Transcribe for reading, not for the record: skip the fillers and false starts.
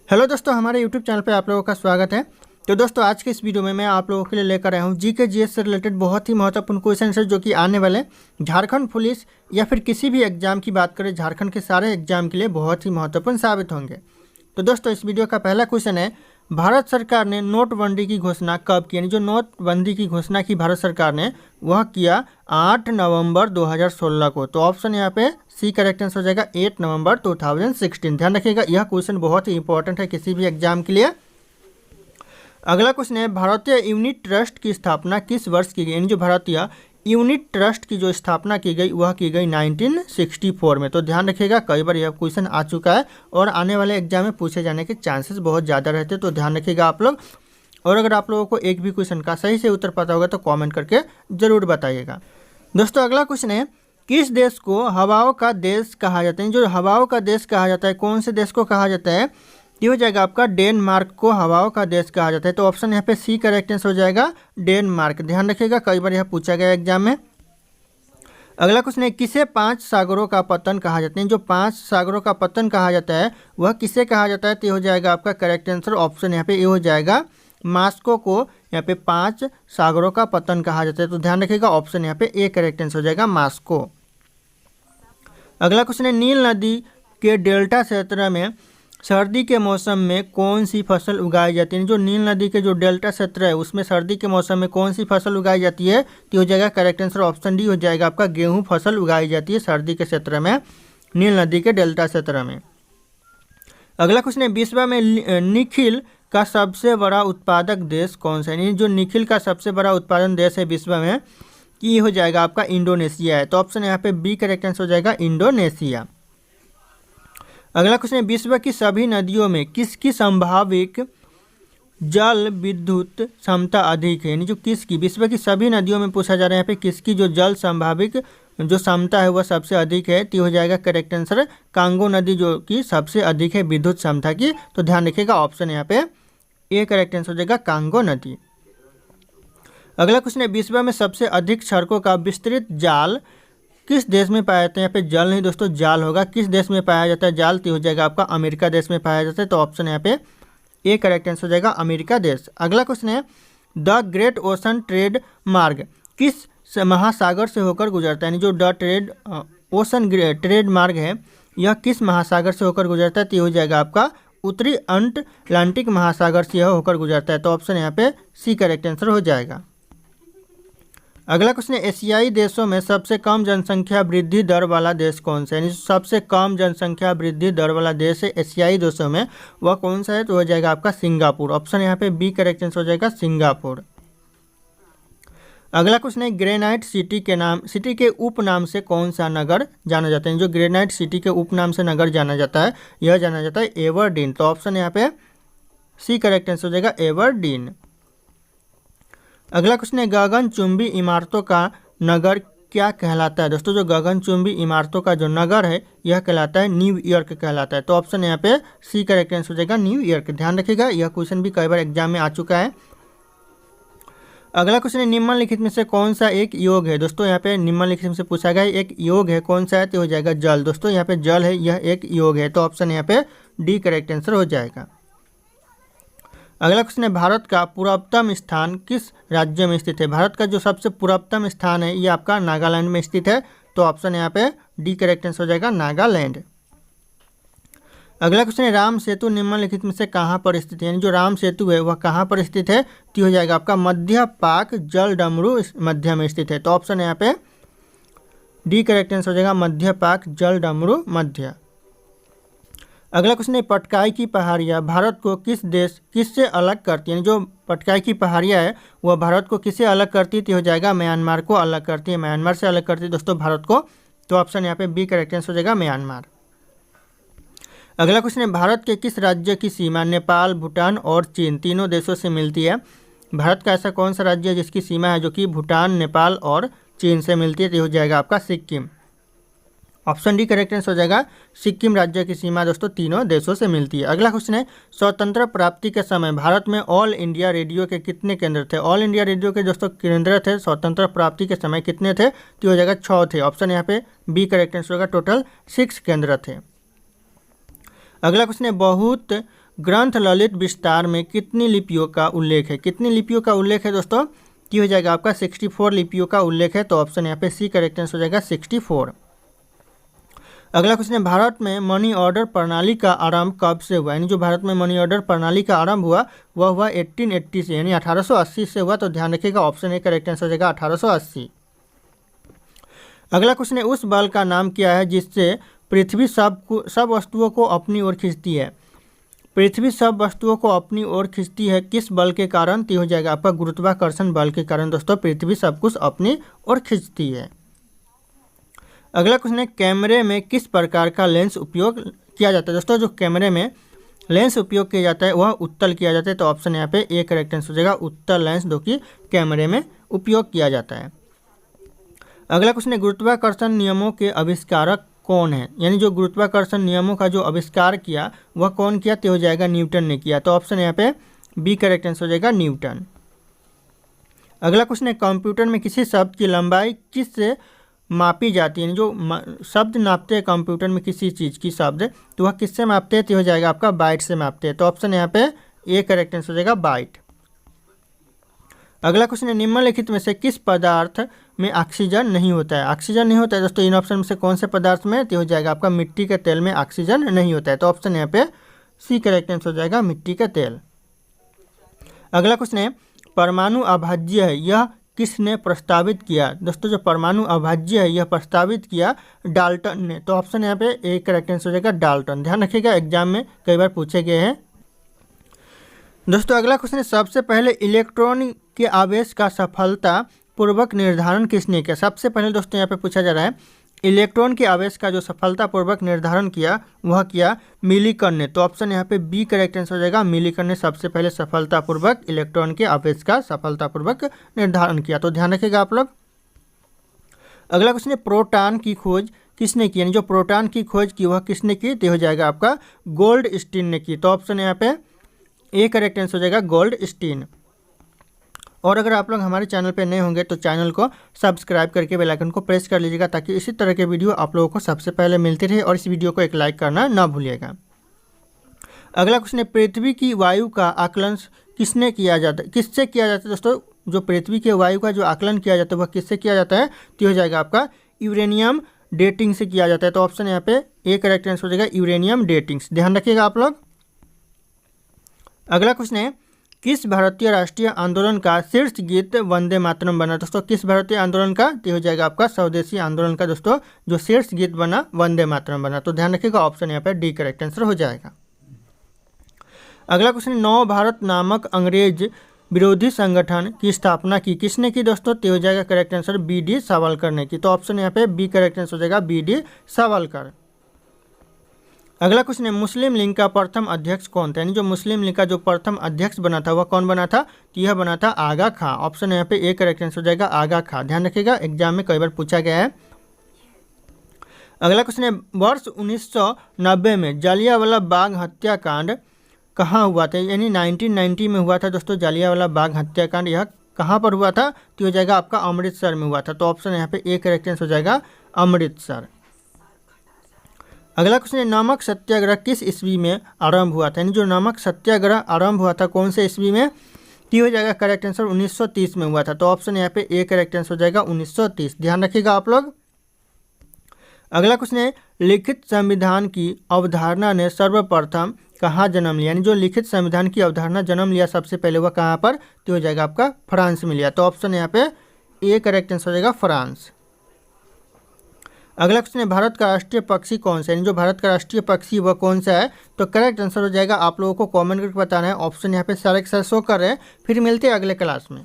Hello दोस्तों, हमारे YouTube channel पे आप लोगों का स्वागत है। तो दोस्तों, आज के इस वीडियो में मैं आप लोगों के लिए लेकर आया हूँ जीके जीएस से रिलेटेड बहुत ही महत्वपूर्ण क्वेश्चन है जो कि आने वाले झारखंड पुलिस या फिर किसी भी एग्जाम की बात करें, झारखंड के सारे एग्जाम के लिए बहुत ही महत्वपूर्ण साबित होंगे। तो दोस्तों, इस वीडियो का पहला क्वेश्चन है, भारत सरकार ने नोटबंदी की घोषणा कब की? यानी जो नोटबंदी की घोषणा की भारत सरकार ने वह किया 8 नवंबर 2016 को। तो ऑप्शन यहाँ पे सी करेक्ट आंसर हो जाएगा 8 नवंबर 2016। ध्यान रखिएगा, यह क्वेश्चन बहुत ही इंपॉर्टेंट है किसी भी एग्जाम के लिए। अगला क्वेश्चन है, भारतीय यूनिट ट्रस्ट की स्थापना किस वर्ष की गई? यानी जो भारतीय यूनिट ट्रस्ट की जो स्थापना की गई वह की गई 1964 में। तो ध्यान रखिएगा, कई बार यह क्वेश्चन आ चुका है और आने वाले एग्जाम में पूछे जाने के चांसेस बहुत ज़्यादा रहते हैं, तो ध्यान रखिएगा आप लोग। और अगर आप लोगों को एक भी क्वेश्चन का सही से उत्तर पता होगा तो कमेंट करके ज़रूर बताइएगा। दोस्तों, अगला क्वेश्चन है, किस देश को हवाओं का देश कहा जाता है? जो हवाओं का देश कहा जाता है, कौन से देश को कहा जाता है? ये हो जाएगा आपका डेनमार्क को हवाओं का देश कहा जाता है। तो ऑप्शन यहाँ पे सी करेक्ट आंसर हो जाएगा डेनमार्क। ध्यान रखिएगा, कई बार यह पूछा गया एग्जाम में। अगला क्वेश्चन है, किसे 5 सागरों का पतन कहा जाता है? जो 5 सागरों का पतन कहा जाता है वह किसे कहा जाता है? तो ये हो जाएगा आपका करेक्ट आंसर। ऑप्शन यहाँ पे ये हो जाएगा मास्को को यहाँ पे 5 सागरों का पतन कहा जाता है। तो ध्यान रखिएगा, ऑप्शन यहाँ पे ए करेक्ट आंसर हो जाएगा मास्को। अगला क्वेश्चन है, नील नदी के डेल्टा क्षेत्र में सर्दी के मौसम में कौन सी फसल उगाई जाती है? जो नील नदी के जो डेल्टा क्षेत्र है उसमें सर्दी के मौसम में कौन सी फसल उगाई जाती है? तो हो जाएगा करेक्ट आंसर ऑप्शन डी हो जाएगा आपका गेहूं फसल उगाई जाती है सर्दी के क्षेत्र में, नील नदी के डेल्टा क्षेत्र में। अगला क्वेश्चन है, विश्व में निखिल का सबसे बड़ा उत्पादक देश कौन सा है? जो निखिल का सबसे बड़ा उत्पादन देश है विश्व में, ये हो जाएगा आपका इंडोनेशिया है। तो ऑप्शन यहाँ पे बी करेक्ट आंसर हो जाएगा इंडोनेशिया। अगला क्वेश्चन है, विश्व की सभी नदियों में किसकी संभावित जल विद्युत क्षमता अधिक है? यानी जो किसकी, विश्व की सभी नदियों में पूछा जा रहा है यहाँ पे किसकी जो जल संभावित जो क्षमता है वह सबसे अधिक है? तो हो जाएगा करेक्ट आंसर कांगो नदी जो कि सबसे अधिक है विद्युत क्षमता की। तो ध्यान रखिएगा, ऑप्शन यहाँ पे ए करेक्ट आंसर हो जाएगा कांगो नदी। अगला क्वेश्चन है, विश्व में सबसे अधिक सड़कों का विस्तृत जाल किस देश में पाया जाता है? यहाँ पे जल नहीं दोस्तों, जाल होगा। किस देश में पाया जाता है जाल? तो हो जाएगा आपका अमेरिका देश में पाया जाता है। तो ऑप्शन यहाँ पे ए करेक्ट आंसर हो जाएगा अमेरिका देश। अगला क्वेश्चन है, द ग्रेट ओशन ट्रेड मार्ग किस महासागर से होकर गुजरता है? यानी जो द ट्रेड ओशन ट्रेड मार्ग है यह किस महासागर से होकर गुजरता है? तो हो जाएगा आपका उत्तरी अटलांटिक महासागर से यह होकर गुजरता है। तो ऑप्शन यहाँ पे सी करेक्ट आंसर हो जाएगा। अगला क्वेश्चन है, एशियाई देशों में सबसे कम जनसंख्या वृद्धि दर वाला देश कौन सा है? यानी सबसे कम जनसंख्या वृद्धि दर वाला देश है एशियाई देशों में, वह कौन सा है? तो हो जाएगा आपका सिंगापुर। ऑप्शन यहाँ पे बी करेक्ट आंसर हो जाएगा सिंगापुर। अगला क्वेश्चन है, ग्रेनाइट सिटी के उपनाम से कौन सा नगर जाना जाता है? जो ग्रेनाइट सिटी के उपनाम से नगर जाना जाता है यह जाना जाता है एवरडीन। तो ऑप्शन यहाँ पे सी करेक्ट आंसर हो जाएगा एवरडीन। अगला क्वेश्चन है, गगनचुंबी इमारतों का नगर क्या कहलाता है? दोस्तों, जो गगनचुंबी इमारतों का जो नगर है यह कहलाता है न्यूयॉर्क कहलाता है। तो ऑप्शन यहाँ पे सी करेक्ट आंसर हो जाएगा न्यूयॉर्क। ध्यान रखिएगा, यह क्वेश्चन भी कई बार एग्जाम में आ चुका है। अगला क्वेश्चन है, निम्नलिखित में से कौन सा एक योग है? दोस्तों, यहाँ पे निम्नलिखित में से पूछा गया है एक योग है, कौन सा है? तो हो जाएगा जल। दोस्तों, यहाँ पे जल है, यह एक योग है। तो ऑप्शन यहाँ पे डी करेक्ट आंसर हो जाएगा। अगला क्वेश्चन है, भारत का पूर्वतम स्थान किस राज्य में स्थित है? भारत का जो सबसे पूर्वतम स्थान है ये आपका नागालैंड में स्थित है। तो ऑप्शन यहाँ पे डी करेक्ट आंसर हो जाएगा नागालैंड। अगला क्वेश्चन है, राम सेतु निम्नलिखित में से कहाँ पर स्थित है? यानी जो राम सेतु है वह कहाँ पर स्थित है? तो हो जाएगा आपका मध्य पाक जल डमरू मध्य में स्थित है। तो ऑप्शन यहाँ पे डी करेक्ट आंसर हो जाएगा मध्य पाक जल डमरू मध्य। अगला क्वेश्चन है, पटकाई की पहाड़ियाँ भारत को किससे अलग करती है? जो पटकाई की पहाड़ियाँ है वह भारत को किससे अलग करती है? तो हो जाएगा म्यांमार को अलग करती है, म्यांमार से अलग करती है दोस्तों भारत को। तो ऑप्शन यहाँ पे बी करेक्ट आंसर हो जाएगा म्यांमार। अगला क्वेश्चन है, भारत के किस राज्य की सीमा नेपाल, भूटान और चीन तीनों देशों से मिलती है? भारत का ऐसा कौन सा राज्य है जिसकी सीमा है जो कि भूटान, नेपाल और चीन से मिलती है? तो हो जाएगा आपका Sikkim. Option D correct answer हो जाएगा सिक्किम राज्य की सीमा दोस्तों तीनों देशों से मिलती है। अगला क्वेश्चन है, स्वतंत्र प्राप्ति के समय भारत में ऑल इंडिया रेडियो के कितने केंद्र थे? ऑल इंडिया रेडियो के दोस्तों केंद्र थे स्वतंत्र प्राप्ति के समय कितने थे? तो हो जाएगा 6 थे। ऑप्शन यहाँ पे बी करेक्ट आंसर होगा टोटल 6 केंद्र थे। अगला क्वेश्चन है, बहुत ग्रंथ ललित विस्तार में कितनी लिपियों का उल्लेख है? कितनी लिपियों का उल्लेख है दोस्तों? ये हो जाएगा आपका 64 लिपियों का उल्लेख है। तो ऑप्शन यहाँ पे सी करेक्ट आंसर हो जाएगा 64। अगला क्वेश्चन है, भारत में मनी ऑर्डर प्रणाली का आरंभ कब से हुआ? यानी जो भारत में मनी ऑर्डर प्रणाली का आरंभ हुआ वह हुआ 1880 से, यानी 1880 से हुआ। तो ध्यान रखिएगा ऑप्शन ए करेक्ट आंसर हो जाएगा 1880। अगला क्वेश्चन है, उस बल का नाम क्या है जिससे पृथ्वी सब वस्तुओं को अपनी ओर खींचती है? पृथ्वी सब वस्तुओं को अपनी ओर खींचती है किस बल के कारण? तो हो जाएगा आपका गुरुत्वाकर्षण बल के कारण दोस्तों पृथ्वी सब कुछ अपनी ओर खींचती है। अगला क्वेश्चन है, कैमरे में किस प्रकार का लेंस उपयोग किया जाता है? दोस्तों जो कैमरे में लेंस उपयोग किया जाता है वह उत्तल किया जाता है। तो ऑप्शन यहाँ पे ए करेक्ट आंसर हो जाएगा उत्तल लेंस जो कि कैमरे में उपयोग किया जाता है। अगला क्वेश्चन है, गुरुत्वाकर्षण नियमों के आविष्कारक कौन है? यानी जो गुरुत्वाकर्षण नियमों का जो आविष्कार किया वह कौन किया? तो हो जाएगा न्यूटन ने किया। तो ऑप्शन यहाँ पे बी करेक्ट आंसर हो जाएगा न्यूटन। अगला क्वेश्चन है, कंप्यूटर में किसी शब्द की लंबाई किससे मापी जाती है? जो शब्द नापते हैं कंप्यूटर में किसी चीज़ की शब्द, तो वह किससे मापते हैं? तो हो जाएगा आपका बाइट से मापते हैं। तो ऑप्शन यहाँ पे ए करेक्ट आंसर हो जाएगा बाइट। अगला क्वेश्चन है, निम्नलिखित में से किस पदार्थ में ऑक्सीजन नहीं होता है? ऑक्सीजन नहीं होता है दोस्तों इन ऑप्शन में से कौन से पदार्थ में? तो हो जाएगा आपका मिट्टी के तेल में ऑक्सीजन नहीं होता है। तो ऑप्शन यहाँ पे सी करेक्ट आंसर हो जाएगा मिट्टी का तेल। अगला क्वेश्चन है, परमाणु अभाज्य है यह किसने प्रस्तावित किया? दोस्तों जो परमाणु अभाज्य है यह प्रस्तावित किया डाल्टन ने। तो ऑप्शन यहाँ पे ए करेक्ट आंसर हो जाएगा डाल्टन। ध्यान रखिएगा एग्जाम में कई बार पूछे गए हैं। दोस्तों अगला क्वेश्चन है, सबसे पहले इलेक्ट्रॉन के आवेश का सफलता पूर्वक निर्धारण किसने किया? सबसे पहले दोस्तों यहाँ पे पूछा जा रहा है इलेक्ट्रॉन के आवेश का जो सफलतापूर्वक निर्धारण किया वह किया मिलीकन ने। तो ऑप्शन यहाँ पे बी करेक्ट आंसर हो जाएगा मिलीकन ने सबसे पहले सफलतापूर्वक इलेक्ट्रॉन के आवेश का सफलतापूर्वक निर्धारण किया। तो ध्यान रखिएगा आप लोग। अगला क्वेश्चन है, प्रोटॉन की खोज किसने की? यानी जो प्रोटॉन की खोज की वह किसने की? तो हो जाएगा आपका गोल्ड स्टीन ने की। तो ऑप्शन यहाँ पे ए करेक्ट आंसर हो जाएगा गोल्ड स्टीन। और अगर आप लोग हमारे चैनल पे नए होंगे तो चैनल को सब्सक्राइब करके बेल आइकन को प्रेस कर लीजिएगा ताकि इसी तरह के वीडियो आप लोगों को सबसे पहले मिलते रहे। और इस वीडियो को एक लाइक करना ना भूलिएगा। अगला क्वेश्चन है, पृथ्वी की वायु का आकलन किससे किया जाता है? दोस्तों जो पृथ्वी के वायु का जो आकलन किया जाता है वह किससे किया जाता है? तो हो जाएगा आपका यूरेनियम डेटिंग से किया जाता है। तो ऑप्शन यहाँ पे ए करेक्ट आंसर हो जाएगा यूरेनियम डेटिंग्स। ध्यान रखिएगा आप लोग। अगला क्वेश्चन है, किस भारतीय राष्ट्रीय आंदोलन का शीर्ष गीत वंदे मातरम बना? दोस्तों किस भारतीय आंदोलन का? तो हो जाएगा आपका स्वदेशी आंदोलन का दोस्तों जो शीर्ष गीत बना वंदे मातरम बना। तो ध्यान रखिएगा ऑप्शन यहाँ पर डी करेक्ट आंसर हो जाएगा। अगला क्वेश्चन, नव भारत नामक अंग्रेज विरोधी संगठन की स्थापना की किसने की? दोस्तों तो हो जाएगा correct answer B D Savarkar ने की। तो ऑप्शन यहाँ पे बी करेक्ट आंसर हो जाएगा बी डी सावरकर। अगला क्वेश्चन है, मुस्लिम लीग का प्रथम अध्यक्ष कौन था? यानी जो मुस्लिम लीग का जो प्रथम अध्यक्ष बना था वह कौन बना था? तो यह बना था आगा खां। ऑप्शन यहाँ पे ए करेक्ट आंसर हो जाएगा आगा खां। ध्यान रखिएगा एग्जाम में कई बार पूछा गया है। अगला क्वेश्चन है, वर्ष 1990 में जलियांवाला बाग हत्याकांड कहाँ हुआ था? यानी 1990 में हुआ था दोस्तों जलियांवाला बाग हत्याकांड। यह कहाँ पर हुआ था? तो हो जाएगा आपका अमृतसर में हुआ था। तो ऑप्शन यहाँ पे ए करेक्ट आंसर हो जाएगा अमृतसर। अगला क्वेश्चन है, नमक सत्याग्रह किस ईस्वी में आरंभ हुआ था? यानी जो नमक सत्याग्रह आरंभ हुआ था कौन से ईस्वी में? तो हो जाएगा करेक्ट आंसर 1930 में हुआ था। तो ऑप्शन यहाँ पे ए करेक्ट आंसर हो जाएगा 1930। ध्यान रखिएगा आप लोग। अगला क्वेश्चन है, लिखित संविधान की अवधारणा ने सर्वप्रथम कहाँ जन्म लिया? यानी जो लिखित संविधान की अवधारणा जन्म लिया सबसे पहले वह कहाँ पर? तो हो जाएगा आपका फ्रांस में लिया। तो ऑप्शन यहाँ पे ए करेक्ट आंसर हो जाएगा फ्रांस। अगला क्वेश्चन है, भारत का राष्ट्रीय पक्षी कौन सा है? यानी जो भारत का राष्ट्रीय पक्षी वह कौन सा है? तो करेक्ट आंसर हो जाएगा आप लोगों को कमेंट करके बताना है। ऑप्शन यहाँ पे सारे के सारे शो कर रहे हैं। फिर मिलते हैं अगले क्लास में।